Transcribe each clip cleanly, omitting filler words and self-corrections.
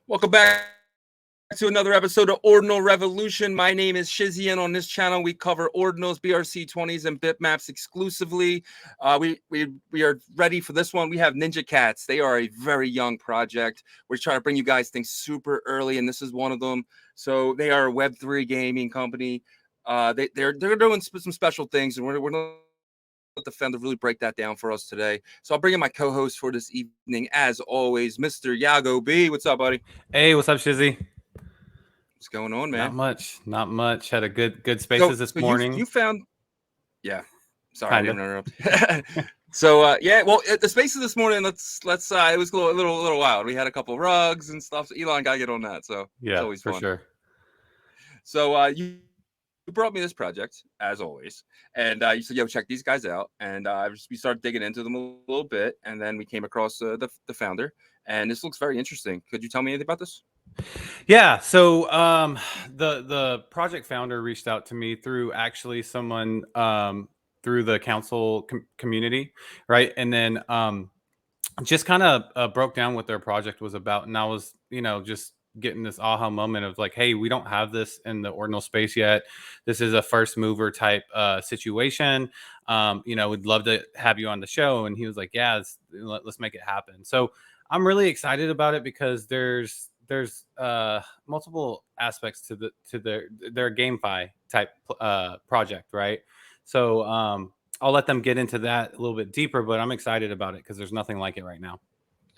Welcome back to another episode of Ordinal Revolution. My name is Shizzy, and on this channel we cover Ordinals, BRC20s, and bitmaps exclusively. We are ready for this one. We have Ninja Cats. They are a very young project. We're trying to bring you guys things super early, and this is one of them. So they are a Web3 gaming company. They're doing some special things, and we're not the fan to really break that down for us today. So I'll bring in my co-host for this evening, as always, Mr. Yagobi. What's up, buddy? Hey, what's up, Shizzy? What's going on, man? Not much. Had a good spaces this morning. You found, yeah. Sorry, Kinda. I didn't interrupt. So yeah, well, the spaces this morning. Let's it was a little wild. We had a couple of rugs and stuff. So Elon got to get on that. So yeah, it's always for fun. sure. So you brought me this project as always, and you said, "Yo, check these guys out." And we started digging into them a little bit, and then we came across the founder. And this looks very interesting. Could you tell me anything about this? Yeah. So the project founder reached out to me through actually someone through the council community, right? And then just kind of broke down what their project was about, and I was just getting this aha moment of like, hey, we don't have this in the ordinal space yet. This is a first mover type situation. We'd love to have you on the show. And he was like, yeah, let's make it happen. So I'm really excited about it because there's multiple aspects to their GameFi type project, right? So I'll let them get into that a little bit deeper, but I'm excited about it because there's nothing like it right now.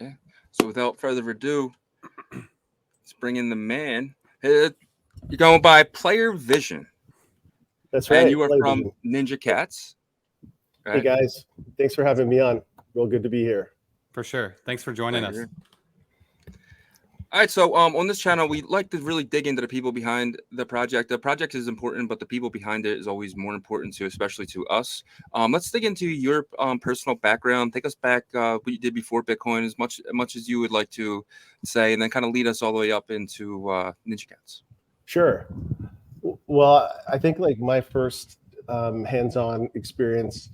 Yeah. So without further ado, let's bring in the man. You're going by Player Vision. That's right. And you are from Ninja Cats. Right? Hey guys, thanks for having me on. Real good to be here. For sure. Thanks for joining us. All right, so on this channel, we like to really dig into the people behind the project. The project is important, but the people behind it is always more important to, especially to us. Let's dig into your personal background. Take us back what you did before Bitcoin, as much as you would like to say, and then kind of lead us all the way up into Ninja Cats. Sure. Well, I think like my first hands-on experience,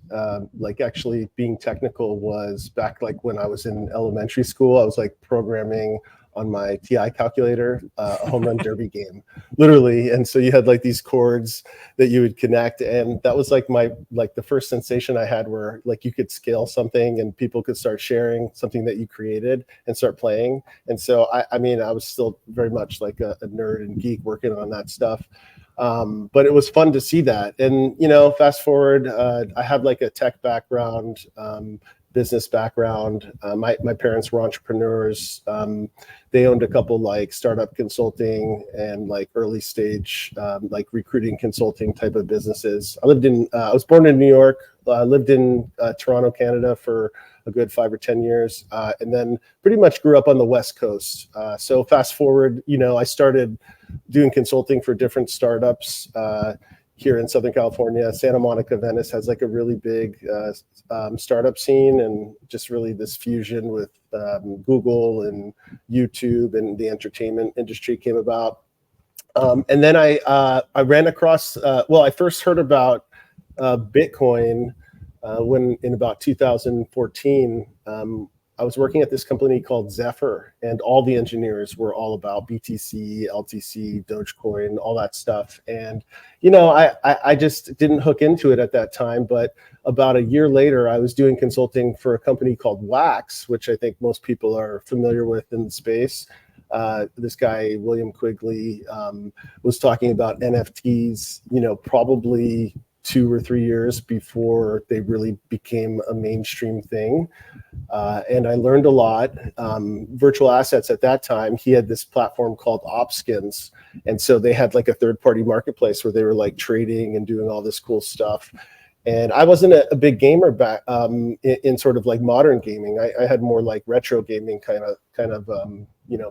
like actually being technical, was back like when I was in elementary school. I was like programming on my TI calculator, a home run derby game, literally. And so you had like these chords that you would connect. And that was like the first sensation I had where like you could scale something and people could start sharing something that you created and start playing. And so, I mean, I was still very much like a nerd and geek working on that stuff. But it was fun to see that. And, fast forward, I have like a tech background, business background. My parents were entrepreneurs. They owned a couple like startup consulting and like early stage like recruiting consulting type of businesses. I was born in New York. Lived in Toronto, Canada for a good 5 or 10 years, and then pretty much grew up on the West Coast. So fast forward, I started doing consulting for different startups here in Southern California. Santa Monica, Venice has like a really big startup scene, and just really this fusion with Google and YouTube and the entertainment industry came about. And then I ran across, I first heard about Bitcoin when in about 2014. I was working at this company called Zephyr, and all the engineers were all about BTC, LTC, Dogecoin, all that stuff. And, I just didn't hook into it at that time. But about a year later, I was doing consulting for a company called Wax, which I think most people are familiar with in the space. This guy, William Quigley, was talking about NFTs, probably 2 or 3 years before they really became a mainstream thing. And I learned a lot. Virtual assets at that time, he had this platform called Opskins. And so they had like a third-party marketplace where they were like trading and doing all this cool stuff. And I wasn't a big gamer back in sort of like modern gaming. I had more like retro gaming kind of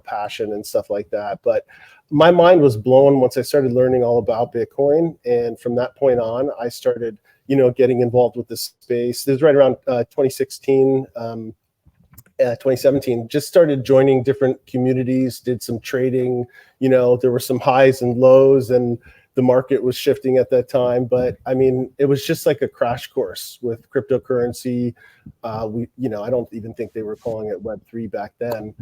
passion and stuff like that. But my mind was blown once I started learning all about Bitcoin. And from that point on, I started, getting involved with the space. This was right around 2016, 2017, just started joining different communities, did some trading. There were some highs and lows, and the market was shifting at that time. But I mean, it was just like a crash course with cryptocurrency. I don't even think they were calling it Web3 back then.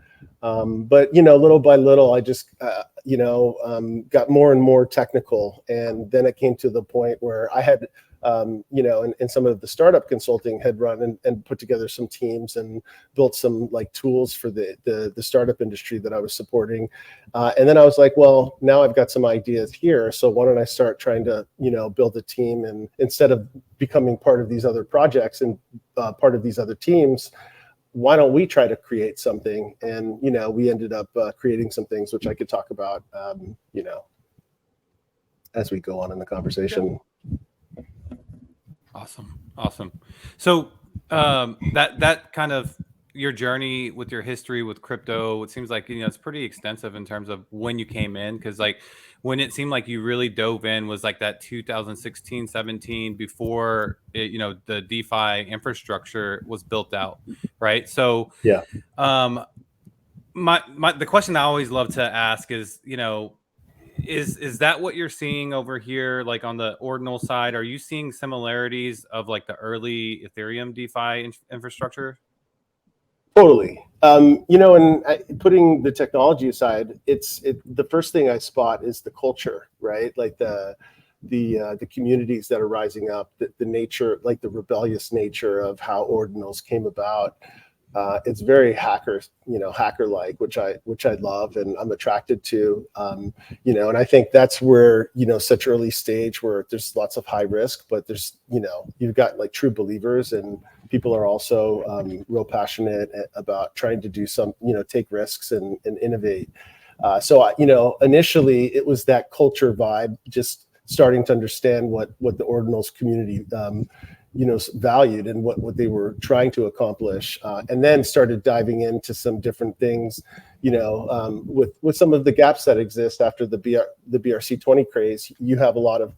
But little by little, I just got more and more technical, and then it came to the point where I had and some of the startup consulting had run and put together some teams and built some like tools for the startup industry that I was supporting. And then I was like, well, now I've got some ideas here. So why don't I start trying to, build a team, and instead of becoming part of these other projects and part of these other teams, why don't we try to create something? And, we ended up creating some things, which I could talk about, as we go on in the conversation. Awesome. So that kind of your journey with your history with crypto, it seems like it's pretty extensive in terms of when you came in, because like when it seemed like you really dove in was like that 2016-17 before it, the DeFi infrastructure was built out, right? So yeah, the question I always love to ask is is that what you're seeing over here, like on the Ordinal side? Are you seeing similarities of like the early Ethereum DeFi infrastructure? Totally. And putting the technology aside, the first thing I spot is the culture, right? Like the communities that are rising up, the nature, like the rebellious nature of how Ordinals came about. It's very hacker-like, which I love and I'm attracted to. And I think that's where such early stage where there's lots of high risk, but there's you've got like true believers, and people are also real passionate about trying to do some take risks and innovate. So initially it was that culture vibe, just starting to understand what the Ordinals community valued and what they were trying to accomplish, and then started diving into some different things, with some of the gaps that exist after the BRC20 craze. You have a lot of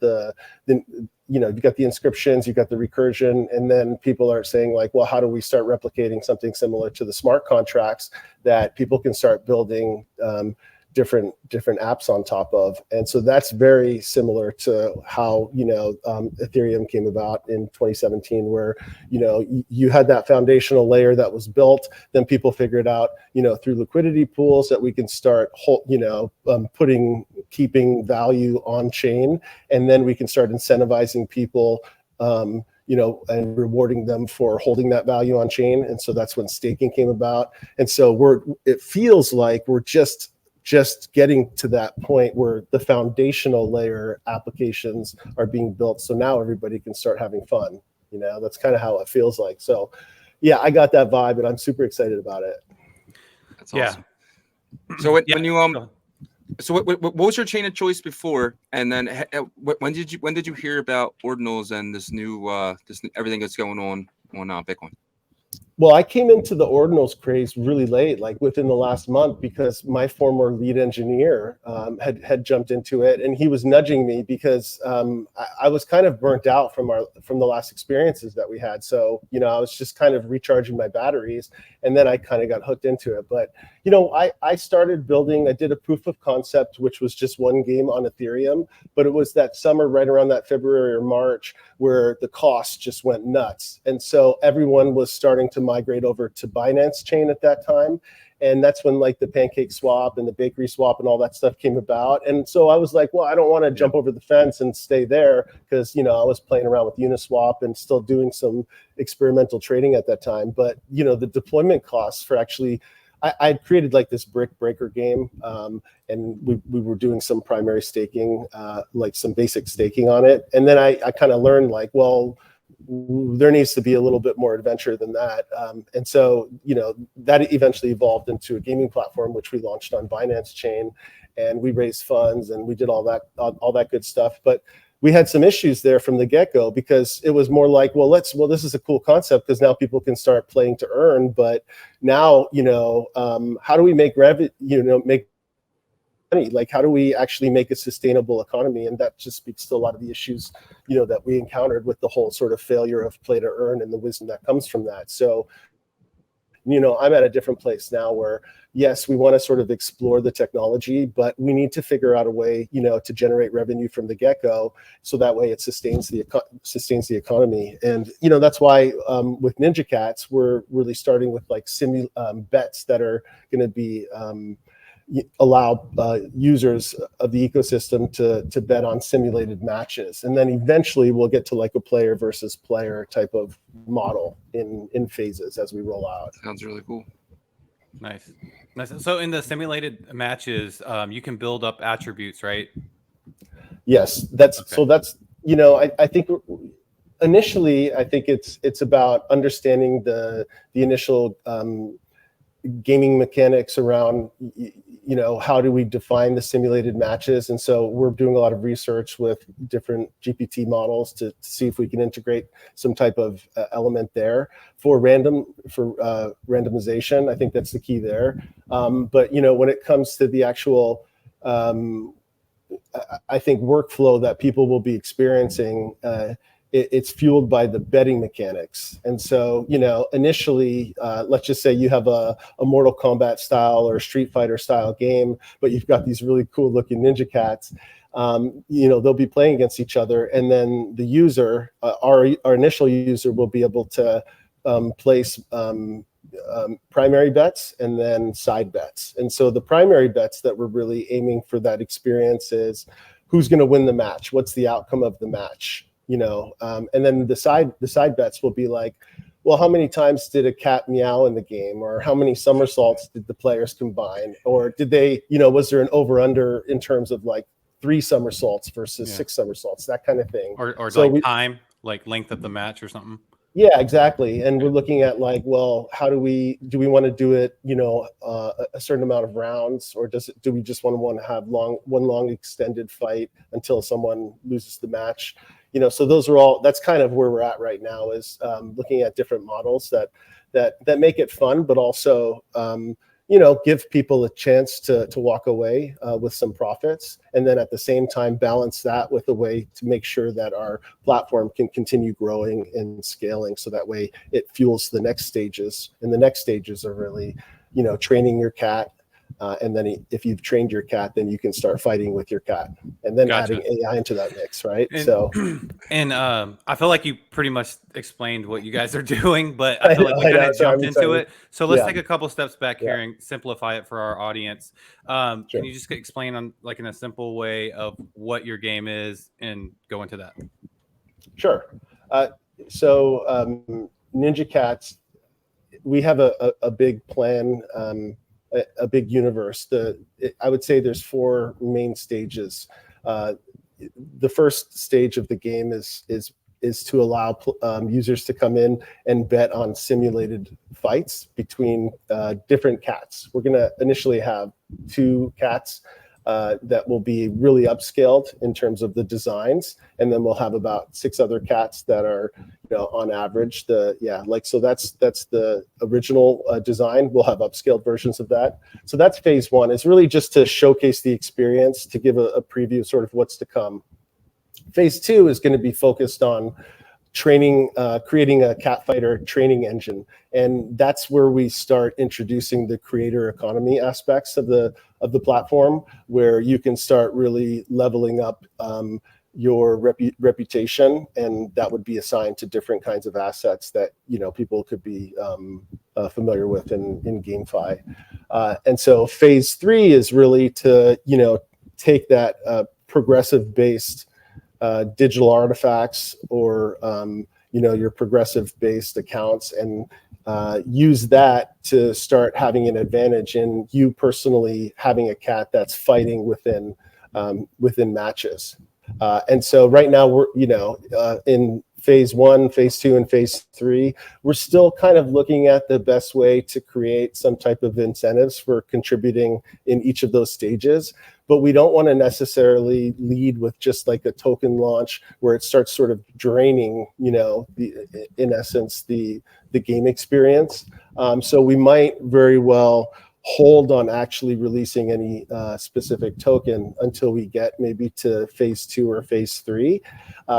you've got the inscriptions, you've got the recursion, and then people are saying like, well, how do we start replicating something similar to the smart contracts that people can start building different apps on top of? And so that's very similar to how Ethereum came about in 2017, where you had that foundational layer that was built. Then people figured out through liquidity pools that we can start keeping value on chain, and then we can start incentivizing people and rewarding them for holding that value on chain. And so that's when staking came about. And so it feels like we're just getting to that point where the foundational layer applications are being built. So now everybody can start having fun. That's kind of how it feels like. So yeah, I got that vibe, and I'm super excited about it. That's awesome. So what was your chain of choice before? And then when did you hear about Ordinals and this new everything that's going on Bitcoin? Well, I came into the Ordinals craze really late, like within the last month, because my former lead engineer had jumped into it, and he was nudging me because I was kind of burnt out from the last experiences that we had. So I was just kind of recharging my batteries, and then I kind of got hooked into it. But I started building. I did a proof of concept, which was just one game on Ethereum, but it was that summer, right around that February or March, where the cost just went nuts, and so everyone was starting to migrate over to Binance chain at that time. And that's when like the pancake swap and the bakery swap and all that stuff came about. And so I was like, well, I don't want to jump over the fence and stay there, because I was playing around with Uniswap and still doing some experimental trading at that time. But the deployment costs for actually, I created like this brick breaker game, and we were doing some primary staking, like some basic staking on it. And then I kind of learned like, well, there needs to be a little bit more adventure than that. And so, that eventually evolved into a gaming platform, which we launched on Binance chain, and we raised funds and we did all that good stuff. But we had some issues there from the get-go, because it was more like, well, this is a cool concept because now people can start playing to earn. But now, how do we make make money? Like, how do we actually make a sustainable economy? And that just speaks to a lot of the issues, that we encountered with the whole sort of failure of play to earn and the wisdom that comes from that. So, I'm at a different place now where, yes, we want to sort of explore the technology, but we need to figure out a way, to generate revenue from the get-go, so that way it sustains the economy. And that's why with Ninja Cats, we're really starting with like bets that are going to be allow users of the ecosystem to bet on simulated matches, and then eventually we'll get to like a player versus player type of model in phases as we roll out. Sounds really cool. Nice. So in the simulated matches, you can build up attributes, right? Yes, that's okay. So that's I think initially I think it's about understanding the initial gaming mechanics around how do we define the simulated matches. And so we're doing a lot of research with different GPT models to see if we can integrate some type of element there for randomization. I think that's the key there. But when it comes to the actual I think workflow that people will be experiencing, it's fueled by the betting mechanics. And so, initially, let's just say you have a Mortal Kombat style or Street Fighter style game, but you've got these really cool looking Ninja Cats. They'll be playing against each other, and then the user, our initial user, will be able to place primary bets and then side bets. And so the primary bets that we're really aiming for that experience is who's going to win the match, what's the outcome of the match. And then the side bets will be like, well, how many times did a cat meow in the game, or how many somersaults did the players combine, or did they, was there an over under in terms of like 3 somersaults versus 6 somersaults, that kind of thing, or so like time, like length of the match or something. Yeah, exactly. And we're looking at like, well, how do we want to do it, a certain amount of rounds, or do we just want to have one long extended fight until someone loses the match? So that's kind of where we're at right now, is looking at different models that make it fun, but also, give people a chance to walk away with some profits, and then at the same time balance that with a way to make sure that our platform can continue growing and scaling, so that way it fuels the next stages. And the next stages are really, training your cat. And then if you've trained your cat, then you can start fighting with your cat, and then adding AI into that mix, right? And I feel like you pretty much explained what you guys are doing, but I feel like you kind of jumped into it. So let's take a couple steps back here and simplify it for our audience. Can you just explain on like in a simple way of what your game is and go into that? Sure. So Ninja Cats, we have a big plan. A big universe. I would say there's 4 main stages. The first stage of the game is to allow users to come in and bet on simulated fights between different cats. We're going to initially have 2 cats that will be really upscaled in terms of the designs, and then we'll have about 6 other cats that are, on average, so that's the original design. We'll have upscaled versions of that. So that's phase 1. It's really just to showcase the experience, to give a preview of sort of what's to come. Phase 2 is going to be focused on training, creating a cat fighter training engine, and that's where we start introducing the creator economy aspects of the platform, where you can start really leveling up your reputation, and that would be assigned to different kinds of assets that people could be familiar with in GameFi. And so phase 3 is really to take that progressive based digital artifacts, or your progressive based accounts, and use that to start having an advantage in you personally having a cat that's fighting within matches. And so right now we're in phase 1, phase 2, and phase 3. We're still kind of looking at the best way to create some type of incentives for contributing in each of those stages. But we don't want to necessarily lead with just like a token launch where it starts sort of draining, in essence, the game experience. So we might very well hold on actually releasing any specific token until we get maybe to phase 2 or phase 3.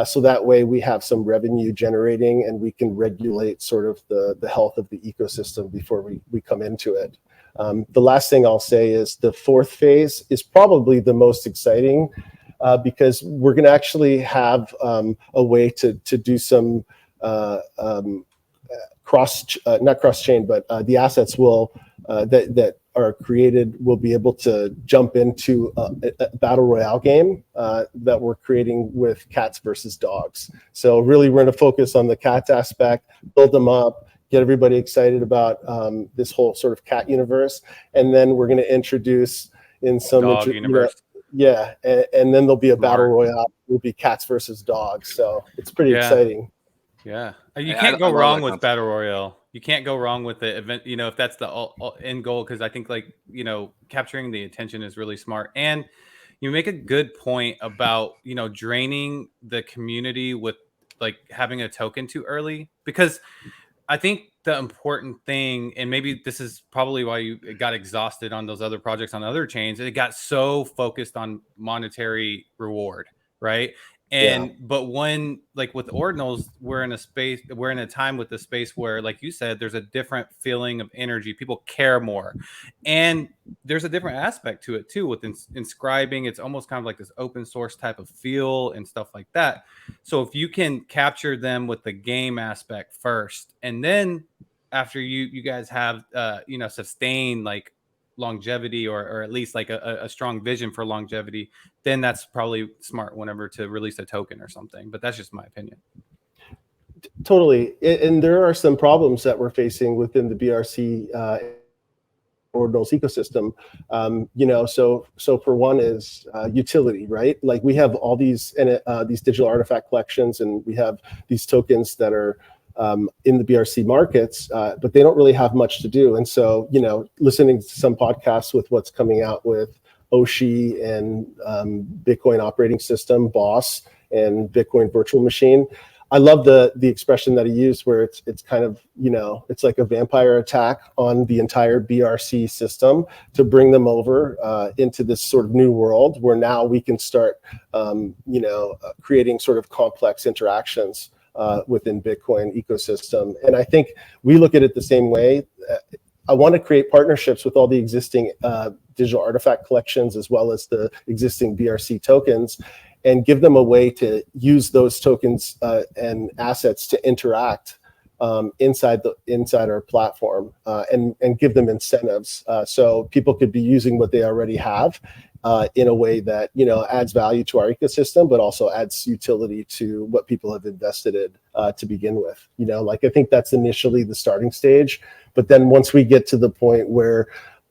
So that way we have some revenue generating and we can regulate sort of the health of the ecosystem before we come into it. The last thing I'll say is the 4th phase is probably the most exciting because we're going to actually have a way to do some not cross chain, but the assets will that are created will be able to jump into a battle royale game that we're creating with cats versus dogs. So really, we're going to focus on the cats aspect, build them up, get everybody excited about this whole sort of cat universe, and then we're going to introduce in some Dog universe. And then there'll be a battle royale. It'll be cats versus dogs. So it's pretty exciting. Yeah, you can't go wrong with battle royale. You can't go wrong with the event. You know, if that's the end goal, because I think like capturing the attention is really smart. And you make a good point about draining the community with like having a token too early, because I think the important thing, and maybe this is probably why you got exhausted on those other projects on other chains, it got so focused on monetary reward, right? And but when like with Ordinals, we're in a time with the space where, like you said, there's a different feeling of energy. People care more, and there's a different aspect to it too with inscribing. It's almost kind of like this open source type of feel and stuff like that. So if you can capture them with the game aspect first, and then after you guys have sustained like longevity or at least like a strong vision for longevity, then that's probably smart whenever to release a token or something. But that's just my opinion. Totally. And there are some problems that we're facing within the BRC Ordinals ecosystem. So for one is utility, right? Like we have all these digital artifact collections, and we have these tokens that are in the BRC markets, but they don't really have much to do. And so, listening to some podcasts with what's coming out with Oshi and Bitcoin operating system, Boss, and Bitcoin virtual machine, I love the expression that he used, where it's kind of, it's like a vampire attack on the entire BRC system to bring them over into this sort of new world where now we can start, creating sort of complex interactions within Bitcoin ecosystem. And I think we look at it the same way. I want to create partnerships with all the existing digital artifact collections as well as the existing BRC tokens, and give them a way to use those tokens and assets to interact inside our platform, and give them incentives so people could be using what they already have in a way that adds value to our ecosystem, but also adds utility to what people have invested in to begin with. I think that's initially the starting stage, but then once we get to the point where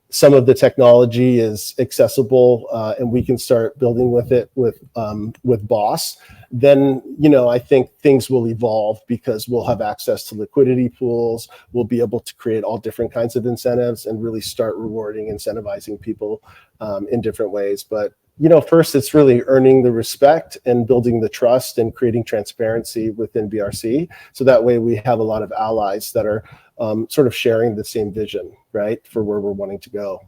some of the technology is accessible and we can start building with it with Boss, then I think things will evolve because we'll have access to liquidity pools. We'll be able to create all different kinds of incentives and really start rewarding, incentivizing people in different ways. But first, it's really earning the respect and building the trust and creating transparency within BRC. So that way we have a lot of allies that are sort of sharing the same vision, right, for where we're wanting to go.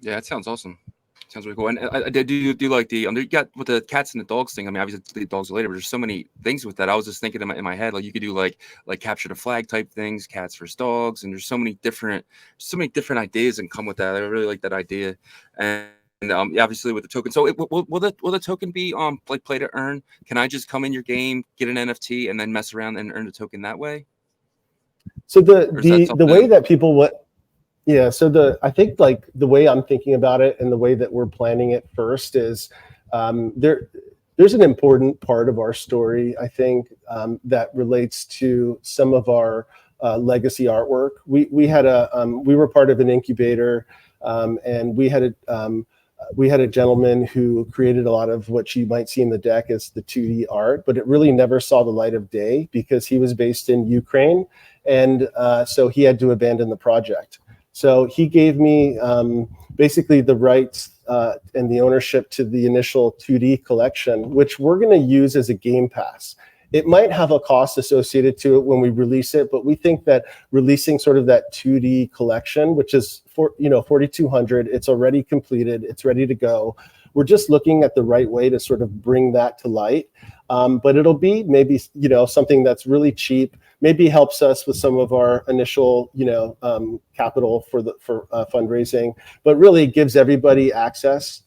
Yeah, that sounds awesome. Sounds really cool. And I do like the you got with the cats and the dogs thing. I mean, obviously the dogs are later, but there's so many things with that. I was just thinking in my head, like you could do like capture the flag type things, cats versus dogs, and there's so many different ideas that come with that. I really like that idea. And obviously with the token, so will the token be like play to earn? Can I just come in your game, get an NFT, and then mess around and earn the token that way? So the way that people I think like the way I'm thinking about it and the way that we're planning it first is there's an important part of our story, I think, that relates to some of our legacy artwork. We were part of an incubator, and we had a gentleman who created a lot of what you might see in the deck as the 2D art, but it really never saw the light of day because he was based in Ukraine, and so he had to abandon the project. So he gave me basically the rights and the ownership to the initial 2D collection, which we're going to use as a game pass. it might have a cost associated to it when we release it, but we think that releasing sort of that 2D collection, which is 4,200, it's already completed, it's ready to go. We're just looking at the right way to sort of bring that to light. But it'll be maybe, something that's really cheap, maybe helps us with some of our initial, capital for fundraising, but really gives everybody access.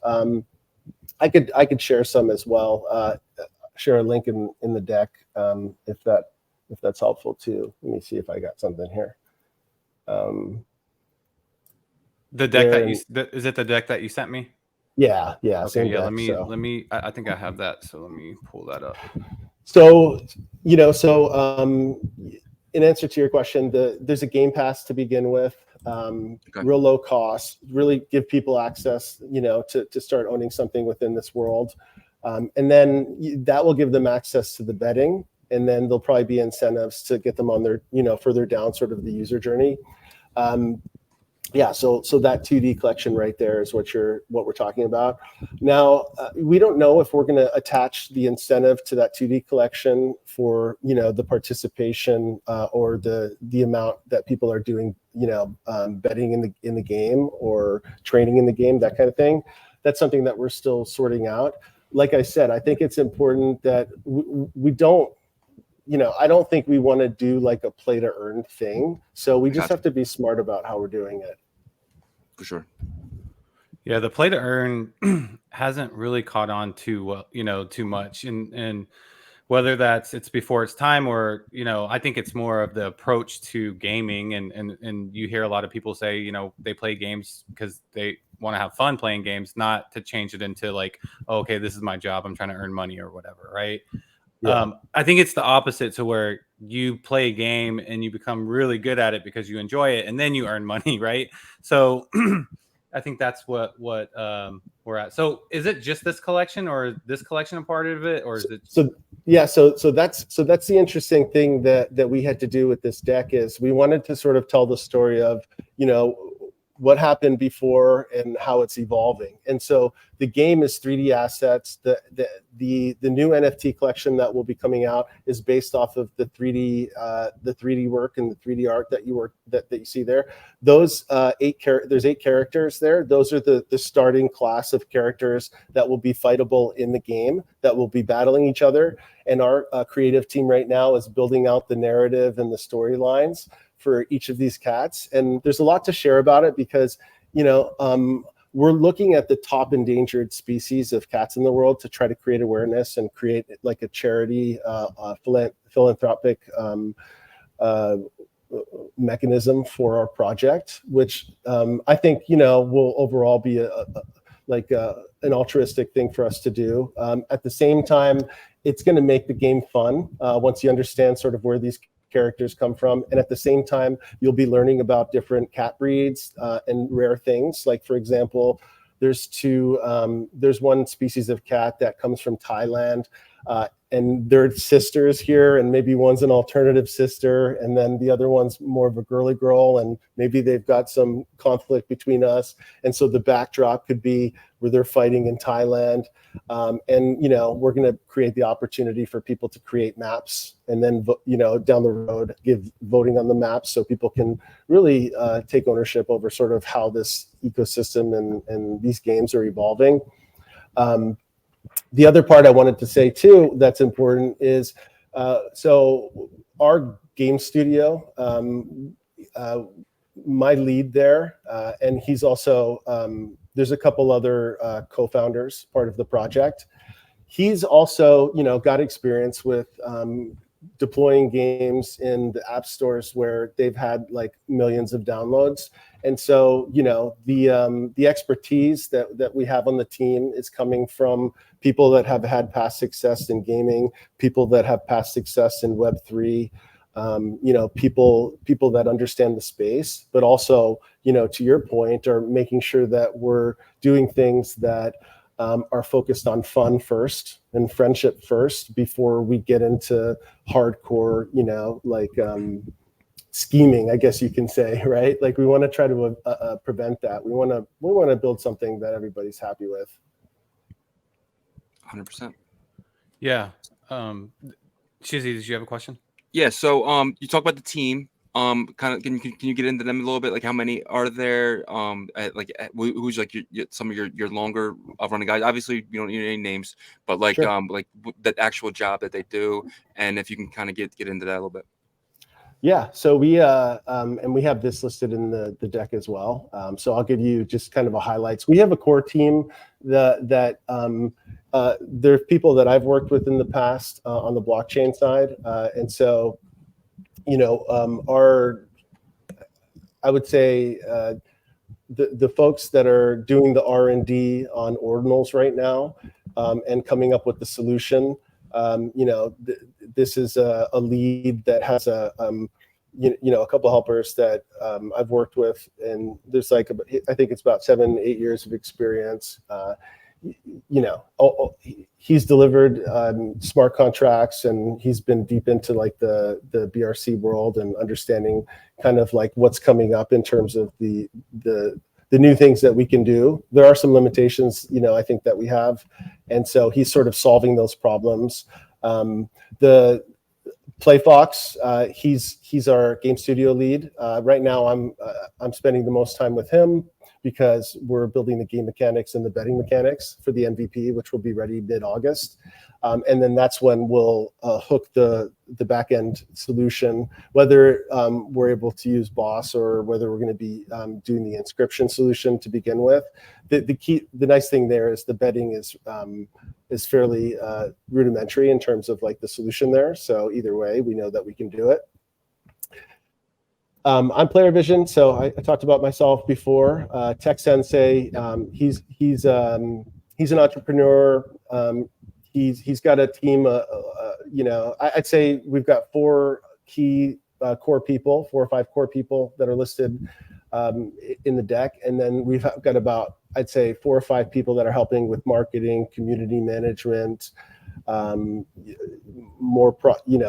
I could share some as well. Share a link in the deck if that's helpful too. Let me see if I got something here. The deck is it the deck that you sent me? Yeah. Okay, yeah. Deck, let me. I think I have that. So let me pull that up. So in answer to your question, there's a game pass to begin with. Real low cost, really give people access, to start owning something within this world. And then that will give them access to the betting, and then there'll probably be incentives to get them on their, further down sort of the user journey. So that 2D collection right there is what we're talking about. Now, we don't know if we're going to attach the incentive to that 2D collection for, the participation or the amount that people are doing, betting in the game or training in the game, that kind of thing. That's something that we're still sorting out. Like I said, I think it's important that we don't, I don't think we want to do like a play to earn thing. So we just have to be smart about how we're doing it. For sure. Yeah, the play to earn hasn't really caught on too much, and whether it's before its time or I think it's more of the approach to gaming, and you hear a lot of people say they play games because they want to have fun playing games, not to change it into like, oh, okay, this is my job, I'm trying to earn money or whatever, right? Yeah. I think it's the opposite, to where you play a game and you become really good at it because you enjoy it, and then you earn money, right? So I think that's what we're at. So is it just this collection, or is this collection a part of it, or is it? So that's the interesting thing that we had to do with this deck, is we wanted to sort of tell the story of what happened before and how it's evolving. And so the game is 3D assets. The new NFT collection that will be coming out is based off of the 3D work and the 3D art that you see there. Those there's 8 characters there. Those are the starting class of characters that will be fightable in the game, that will be battling each other. And our creative team right now is building out the narrative and the storylines for each of these cats. And there's a lot to share about it because, we're looking at the top endangered species of cats in the world to try to create awareness and create like a charity, philanthropic mechanism for our project, which I think, will overall be an altruistic thing for us to do. At the same time, it's going to make the game fun once you understand sort of where these characters come from, and at the same time you'll be learning about different cat breeds and rare things. Like, for example, there's one species of cat that comes from Thailand, and they're sisters here, and maybe one's an alternative sister, and then the other one's more of a girly girl, and maybe they've got some conflict between us. And so the backdrop could be where they're fighting in Thailand. And we're going to create the opportunity for people to create maps, and then down the road give voting on the maps, so people can really take ownership over sort of how this ecosystem and these games are evolving. The other part I wanted to say too that's important is, so our game studio, my lead there, and he's also, there's a couple other co-founders part of the project. He's also, got experience with deploying games in the app stores where they've had like millions of downloads. And so, the expertise that we have on the team is coming from people that have had past success in gaming, people that have past success in Web3, people that understand the space, but also, to your point, are making sure that we're doing things that are focused on fun first and friendship first before we get into hardcore, scheming, I guess you can say, right? Like, we want to try to prevent that. We want to build something that everybody's happy with. 100%. Yeah. Shizzy, did you have a question? Yeah. So you talk about the team. Kind of can you get into them a little bit? Like how many are there? Who's like some of your longer running guys? Obviously, you don't need any names, but like Sure. the actual job that they do, and if you can kind of get into that a little bit. Yeah, so we and we have this listed in the deck as well. So I'll give you just kind of a highlights. We have a core team that there's people that I've worked with in the past on the blockchain side, and so I would say the folks that are doing the R&D on Ordinals right now and coming up with the solution. This is a lead that has a couple of helpers that I've worked with, and there's I think it's about 7-8 years of experience. He's delivered smart contracts, and he's been deep into like the BRC world and understanding kind of like what's coming up in terms of the new things that we can do. There are some limitations, I think that we have, and so he's sort of solving those problems. The PlayFox, he's our game studio lead. Right now, I'm spending the most time with him because we're building the game mechanics and the betting mechanics for the MVP, which will be ready mid-August. And then that's when we'll hook the back end solution, whether we're able to use Boss or whether we're going to be doing the inscription solution to begin with. The nice thing there is the betting is fairly rudimentary in terms of like the solution there. So either way, we know that we can do it. I'm Player Vision, so I talked about myself before. Tech Sensei, he's an entrepreneur. He's got a team. I'd say we've got 4 key core people, 4 or 5 core people that are listed in the deck, and then we've got about, I'd say, 4 or 5 people that are helping with marketing, community management, more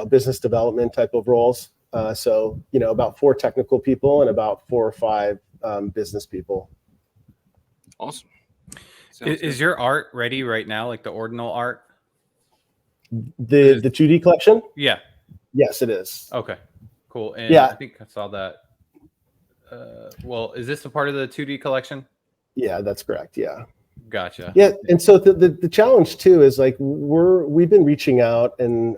business development type of roles. So about 4 technical people and about 4 or 5 business people. Awesome. Is your art ready right now, like the Ordinal art? The 2D collection? Yeah. Yes, it is. Okay, cool. And yeah, I think I saw that. Well, is this a part of the 2D collection? Yeah, that's correct. Yeah. Gotcha. Yeah, and so the challenge too is like we've been reaching out and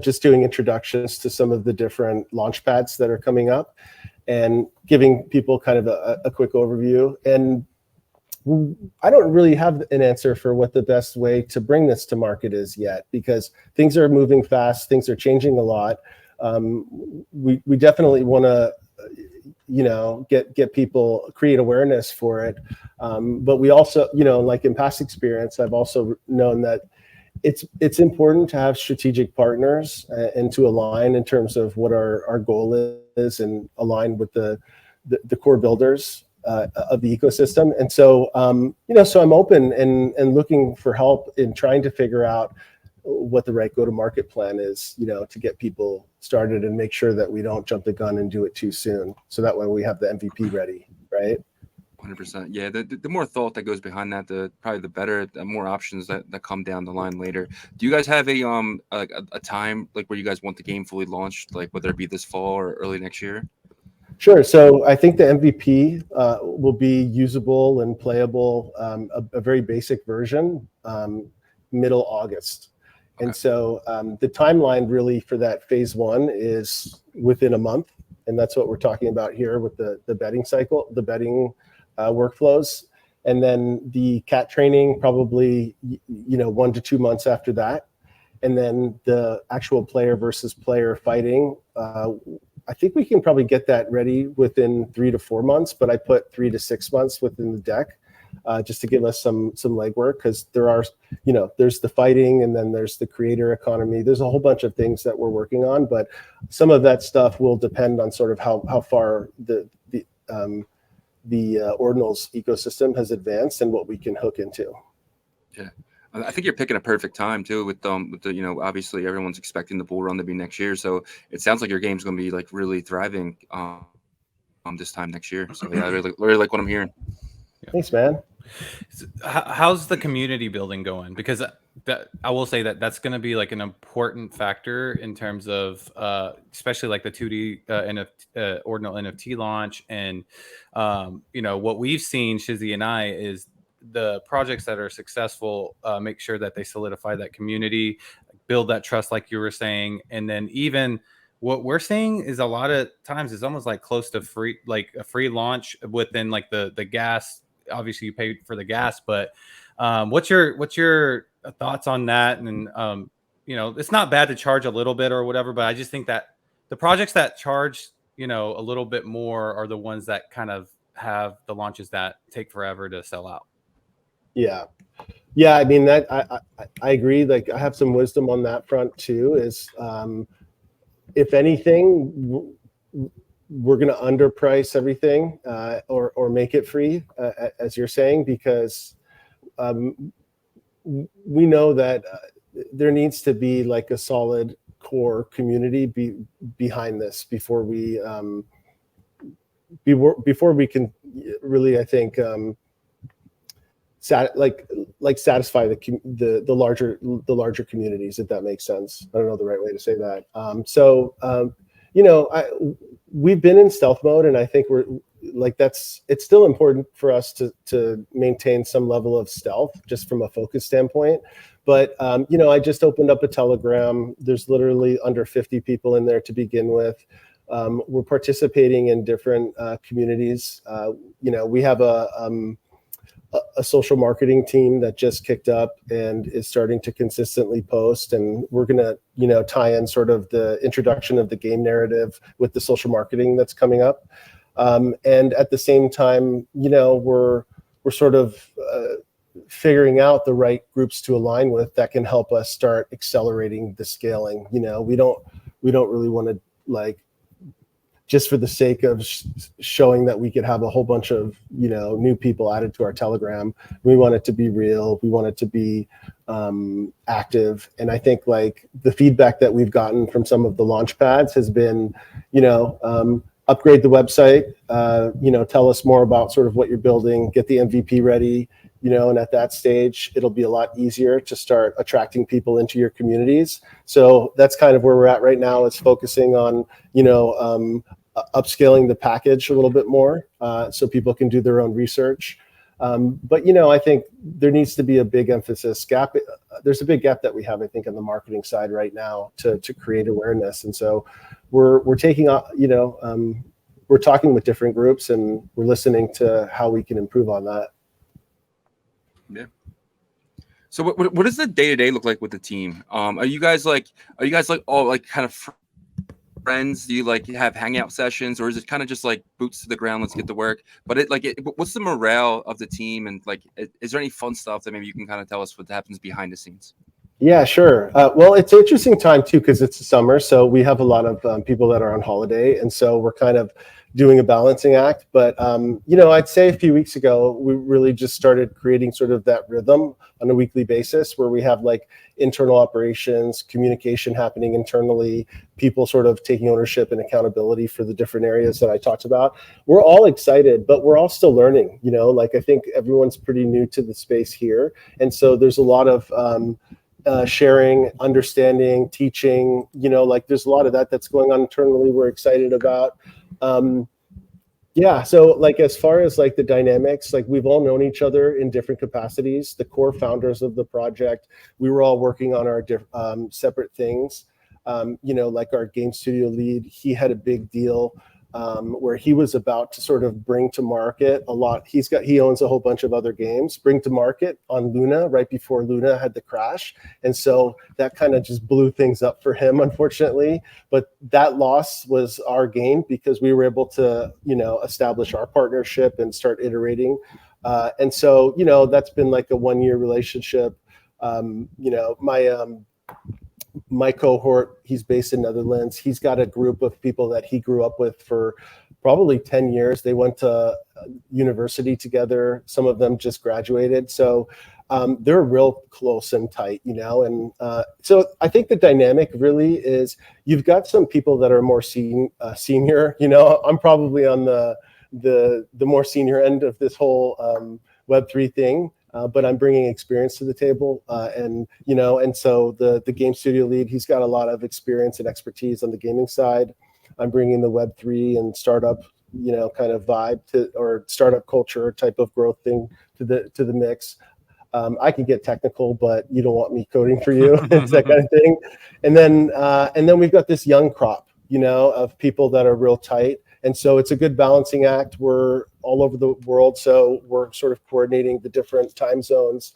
just doing introductions to some of the different launch pads that are coming up and giving people kind of a quick overview. And I don't really have an answer for what the best way to bring this to market is yet, because things are moving fast, things are changing a lot. We definitely want to get people, create awareness for it, but we also like in past experience, I've also known that it's important to have strategic partners and to align in terms of what our goal is and align with the core builders of the ecosystem. And so so I'm open and looking for help in trying to figure out what the right go-to-market plan is, to get people started and make sure that we don't jump the gun and do it too soon. So that way we have the MVP ready, right? 100%. Yeah, the more thought that goes behind that, probably the better, the more options that come down the line later. Do you guys have a time like where you guys want the game fully launched, like whether it be this fall or early next year? Sure. So I think the MVP will be usable and playable, a very basic version, middle August. Okay. And so the timeline really for that phase 1 is within a month. And that's what we're talking about here with the betting cycle, the betting workflows. And then the cat training, probably, 1 to 2 months after that. And then the actual player versus player fighting, I think we can probably get that ready within 3 to 4 months, but I put 3 to 6 months within the deck just to give us some legwork, because there are, there's the fighting and then there's the creator economy. There's a whole bunch of things that we're working on, but some of that stuff will depend on sort of how far the Ordinals ecosystem has advanced and what we can hook into. Yeah. I think you're picking a perfect time too with the obviously everyone's expecting the bull run to be next year, so it sounds like your game's going to be like really thriving this time next year. So yeah, I really like what I'm hearing. Thanks, man. How's the community building going? Because that I will say that that's going to be like an important factor in terms of especially like the 2D Ordinal NFT launch. And what we've seen, Shizzy and I, is the projects that are successful make sure that they solidify that community, build that trust, like you were saying. And then even what we're seeing is a lot of times it's almost like close to free, like a free launch within like the gas. Obviously you pay for the gas, but what's your thoughts on that? And it's not bad to charge a little bit or whatever, but I just think that the projects that charge a little bit more are the ones that kind of have the launches that take forever to sell out. Yeah, I mean, that I agree. Like, I have some wisdom on that front too, is if anything, we're going to underprice everything or make it free, as you're saying, because we know that there needs to be like a solid core community behind this before we can really, I think, satisfy the larger communities, if that makes sense. I don't know the right way to say that. We've been in stealth mode, and I think we're like, it's still important for us to maintain some level of stealth just from a focus standpoint. But I just opened up a Telegram. There's literally under 50 people in there to begin with. We're participating in different communities. We have a social marketing team that just kicked up and is starting to consistently post, and we're going to tie in sort of the introduction of the game narrative with the social marketing that's coming up, and at the same time we're sort of figuring out the right groups to align with that can help us start accelerating the scaling. We don't really want to, like, just for the sake of showing that we could have a whole bunch of new people added to our Telegram. We want it to be real. We want it to be active. And I think, like, the feedback that we've gotten from some of the launch pads has been, upgrade the website, tell us more about sort of what you're building, get the MVP ready, and at that stage, it'll be a lot easier to start attracting people into your communities. So that's kind of where we're at right now, is focusing on, upscaling the package a little bit more so people can do their own research. But I think there needs to be a big emphasis gap. There's a big gap that we have, I think, on the marketing side right now to create awareness. And so we're taking, we're talking with different groups, and we're listening to how we can improve on that. Yeah. So what does the day-to-day look like with the team? Are you guys all like kind of friends? Do you like have hangout sessions, or is it kind of just like boots to the ground, let's get to work? But what's the morale of the team, and like, is there any fun stuff that maybe you can kind of tell us what happens behind the scenes? Yeah, sure. Well, it's an interesting time too, because it's the summer, so we have a lot of people that are on holiday, and so we're kind of doing a balancing act. But I'd say a few weeks ago, we really just started creating sort of that rhythm on a weekly basis, where we have like internal operations, communication happening internally, people sort of taking ownership and accountability for the different areas that I talked about. We're all excited, but we're all still learning. Like, I think everyone's pretty new to the space here, and so there's a lot of sharing, understanding, teaching, like there's a lot of that's going on internally we're excited about. So like, as far as like the dynamics, like, we've all known each other in different capacities. The core founders of the project, we were all working on our separate things. Like our game studio lead, he had a big deal where he was about to sort of bring to market a lot. He owns a whole bunch of other games, bring to market on Luna right before Luna had the crash. And so that kind of just blew things up for him, unfortunately. But that loss was our gain, because we were able to, establish our partnership and start iterating. And so, that's been like a 1-year relationship. My cohort, he's based in Netherlands. He's got a group of people that he grew up with for probably 10 years. They went to university together. Some of them just graduated. So they're real close and tight, and so I think the dynamic really is, you've got some people that are more senior. I'm probably on the the more senior end of this whole Web3 thing. But I'm bringing experience to the table, and so the game studio lead, he's got a lot of experience and expertise on the gaming side. I'm bringing the Web3 and startup, kind of vibe or startup culture type of growth thing to the mix. I can get technical, but you don't want me coding for you. It's that kind of thing. And then we've got this young crop, of people that are real tight. And so it's a good balancing act. We're all over the world, so we're sort of coordinating the different time zones.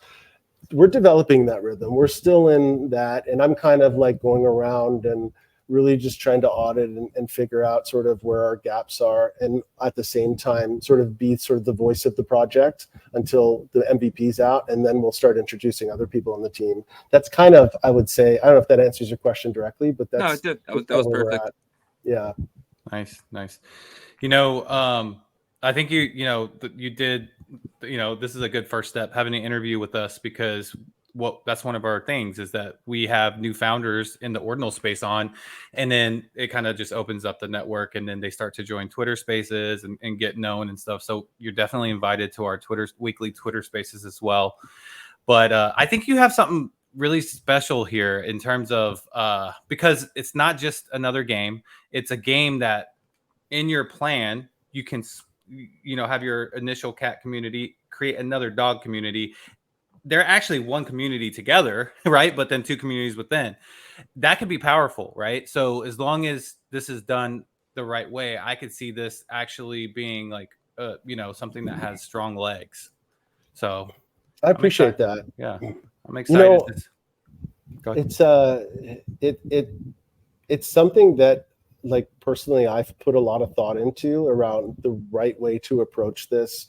We're developing that rhythm. We're still in that, and I'm kind of like going around and really just trying to audit and figure out sort of where our gaps are, and at the same time sort of be sort of the voice of the project until the MVP's out, and then we'll start introducing other people on the team. That's kind of, I would say, I don't know if that answers your question directly, but that's... No, it did. That was perfect. Yeah. Nice. I think you did, this is a good first step, having an interview with us, because that's one of our things is that we have new founders in the Ordinal space on, and then it kind of just opens up the network, and then they start to join Twitter spaces and get known and stuff. So you're definitely invited to our weekly Twitter spaces as well. But I think you have something really special here in terms of because it's not just another game. It's a game that in your plan, you can, have your initial cat community, create another dog community. They're actually one community together, right? But then two communities within. That could be powerful, right? So as long as this is done the right way, I could see this actually being like, something that has strong legs. So I appreciate that. Yeah, I'm excited. It's something that, like, personally, I've put a lot of thought into around the right way to approach this,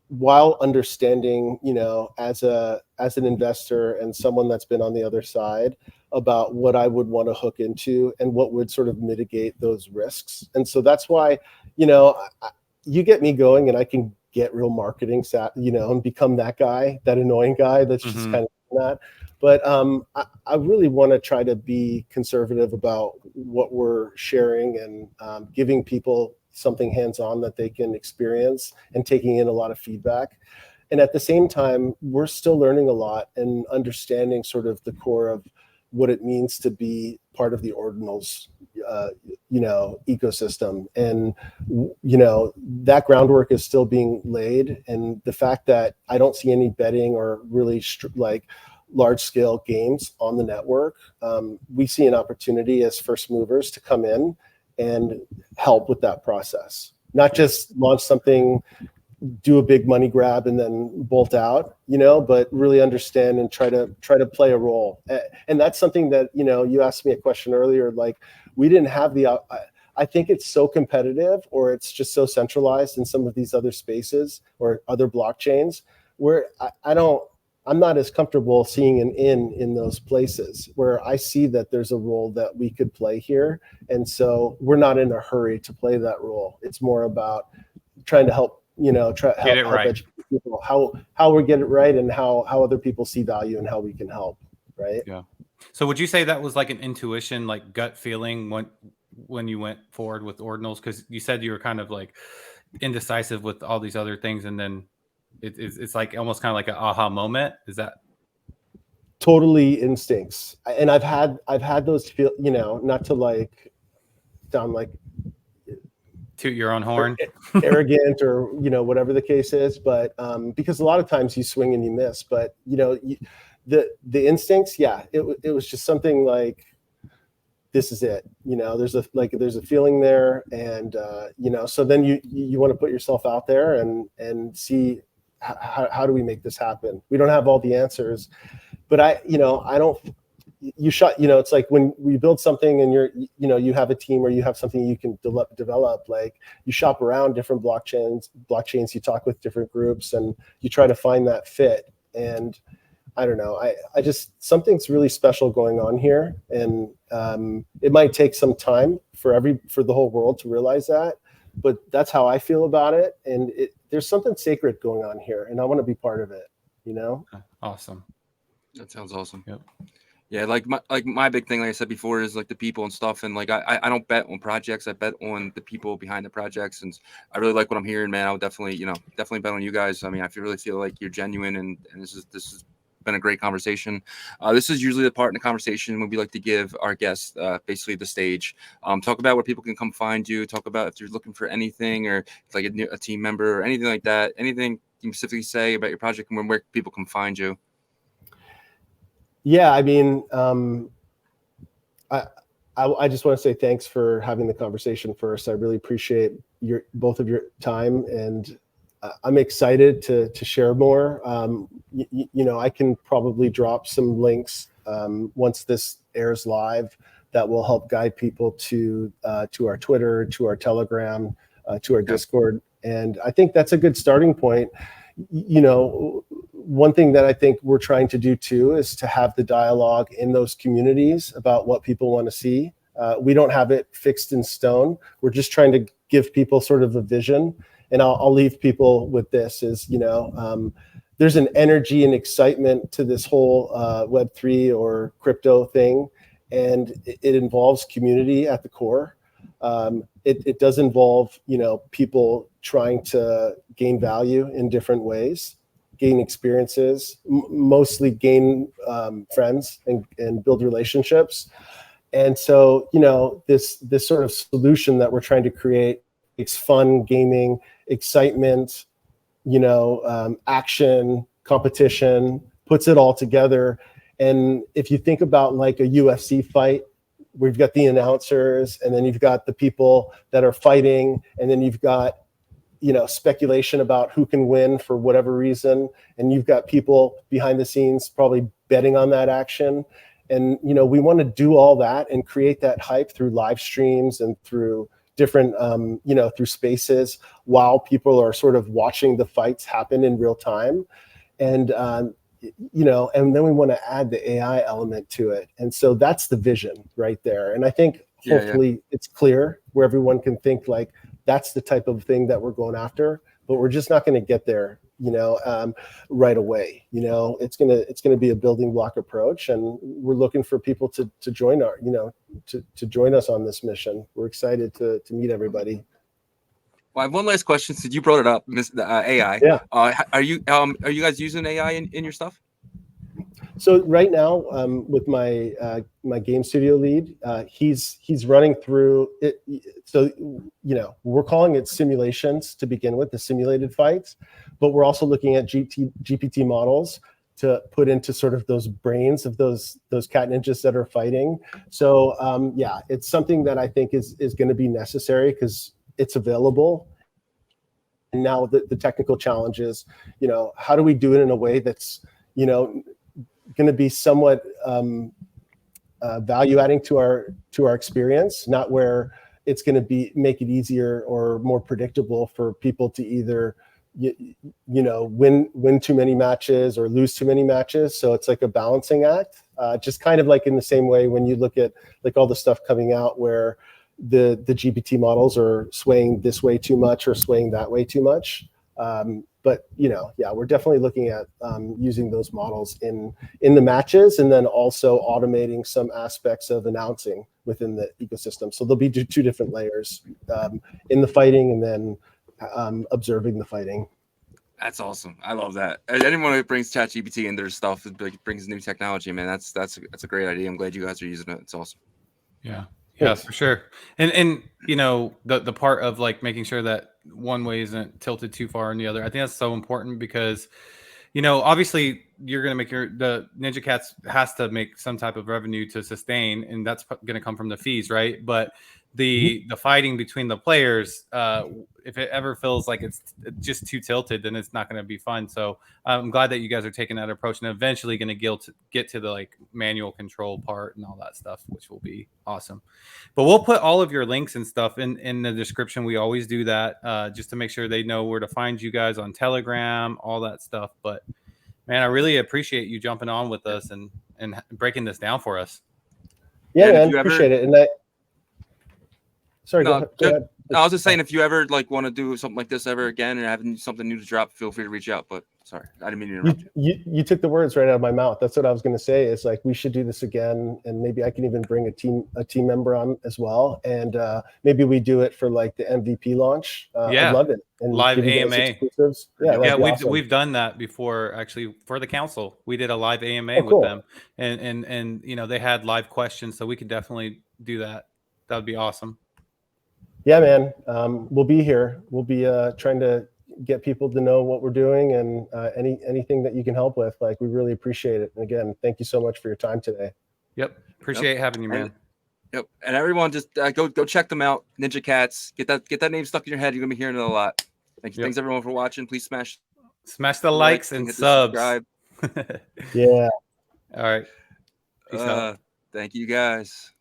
while understanding, as an investor and someone that's been on the other side, about what I would want to hook into and what would sort of mitigate those risks. And so that's why, you get me going, and I can get real marketing and become that guy, that annoying guy that's just kind of that. But I really want to try to be conservative about what we're sharing, and giving people something hands-on that they can experience, and taking in a lot of feedback. And at the same time, we're still learning a lot and understanding sort of the core of what it means to be part of the Ordinals, ecosystem. And, that groundwork is still being laid. And the fact that I don't see any betting or really large-scale games on the network, we see an opportunity as first movers to come in and help with that process. Not just launch something, do a big money grab, and then bolt out, but really understand and try to play a role. And that's something that, you asked me a question earlier, like, we didn't have I think it's so competitive, or it's just so centralized in some of these other spaces or other blockchains, where I'm not as comfortable seeing an in those places, where I see that there's a role that we could play here. And so we're not in a hurry to play that role. It's more about trying to help, help educate people how we get it right, and how other people see value, and how we can help. Right. Yeah. So would you say that was like an intuition, like gut feeling when you went forward with Ordinals? Because you said you were kind of like indecisive with all these other things, and then it's like almost kind of like an aha moment. Is that totally instincts? And I've had those feel, not to like sound like toot your own horn, arrogant, or whatever the case is, but because a lot of times you swing and you miss, but the instincts, it was just something like, this is it. There's a feeling there, and so then you want to put yourself out there and see how do we make this happen. We don't have all the answers, but it's like when we build something, and you have a team, or you have something you can develop, like, you shop around different blockchains, you talk with different groups, and you try to find that fit. And I don't know, I just, something's really special going on here, and it might take some time for the whole world to realize that, but that's how I feel about it. And there's something sacred going on here, and I want to be part of it. Awesome. That sounds awesome. Yep. Yeah, like my big thing, like I said before, is like the people and stuff. And like I don't bet on projects. I bet on the people behind the projects. And I really like what I'm hearing, man. I would definitely, definitely bet on you guys. I mean, I really feel like you're genuine, and this has been a great conversation. This is usually the part in the conversation when we like to give our guests basically the stage. Talk about where people can come find you. Talk about if you're looking for anything, or like a team member or anything like that. Anything you can specifically say about your project and where people can find you. Yeah, I mean, I just want to say thanks for having the conversation first. I really appreciate both of your time, and I'm excited to share more. I can probably drop some links once this airs live that will help guide people to our Twitter, to our Telegram, to our Discord, and I think that's a good starting point. One thing that I think we're trying to do too is to have the dialogue in those communities about what people want to see. We don't have it fixed in stone. We're just trying to give people sort of a vision. And I'll leave people with this is, there's an energy and excitement to this whole Web3 or crypto thing. And it involves community at the core. It does involve, people trying to gain value in different ways, gain experiences, mostly gain friends and build relationships. And so, this sort of solution that we're trying to create, it's fun gaming, excitement, action, competition, puts it all together. And if you think about like a UFC fight, we've got the announcers, and then you've got the people that are fighting, and then you've got, speculation about who can win for whatever reason. And you've got people behind the scenes probably betting on that action. And, we want to do all that and create that hype through live streams and through different, through spaces while people are sort of watching the fights happen in real time. And, and then we want to add the AI element to it. And so that's the vision right there. And I think hopefully it's clear where everyone can think like, that's the type of thing that we're going after, but we're just not going to get there, right away. It's going to be a building block approach, and we're looking for people to join our, to join us on this mission. We're excited to meet everybody. Well, I have one last question since you brought it up, AI. Yeah. Are you guys using AI in your stuff? So right now, with my my game studio lead, he's running through it. So we're calling it simulations to begin with, the simulated fights, but we're also looking at GPT models to put into sort of those brains of those cat ninjas that are fighting. So it's something that I think is going to be necessary because it's available. And now the technical challenge is, how do we do it in a way that's, going to be somewhat value adding to our experience, not where it's going to make it easier or more predictable for people to either win too many matches or lose too many matches. So it's like a balancing act, just kind of like in the same way when you look at like all the stuff coming out where the GPT models are swaying this way too much or swaying that way too much. But we're definitely looking at using those models in the matches, and then also automating some aspects of announcing within the ecosystem. So there'll be two different layers in the fighting, and then observing the fighting. That's awesome. I love that. Anyone who brings ChatGPT into their stuff, it brings new technology, man. That's a great idea. I'm glad you guys are using it. It's awesome. Yeah. Yeah, for sure. And the part of like making sure that one way isn't tilted too far in the other, I think that's so important because, obviously you're going to make the Ninja Cats has to make some type of revenue to sustain, and that's going to come from the fees, right? But the fighting between the players, if it ever feels like it's just too tilted, then it's not going to be fun. So I'm glad that you guys are taking that approach and eventually going to get to the like manual control part and all that stuff, which will be awesome. But we'll put all of your links and stuff in the description. We always do that just to make sure they know where to find you guys on Telegram, all that stuff. But man, I really appreciate you jumping on with us and breaking this down for us. Yeah, man, appreciate it. And sorry, go ahead. I was just saying, if you ever like want to do something like this ever again and having something new to drop, feel free to reach out. But sorry, I didn't mean to interrupt you. You took the words right out of my mouth. That's what I was going to say. Is like we should do this again, and maybe I can even bring a team member on as well, and maybe we do it for like the MVP launch. Yeah, I love it. And live give you guys AMA. exclusives. Yeah, we've done that before actually for the council. We did a live AMA cool. with them, and you know they had live questions, so we could definitely do that. That would be awesome. Yeah, man. We'll be here. We'll be trying to get people to know what we're doing, and anything that you can help with. Like, we really appreciate it. And again, thank you so much for your time today. Yep, appreciate having you, man. Yep, and everyone just go check them out. Ninja Cats. Get that name stuck in your head. You're gonna be hearing it a lot. Thanks everyone for watching. Please smash the likes and subs. Yeah. All right. Peace out. Thank you guys.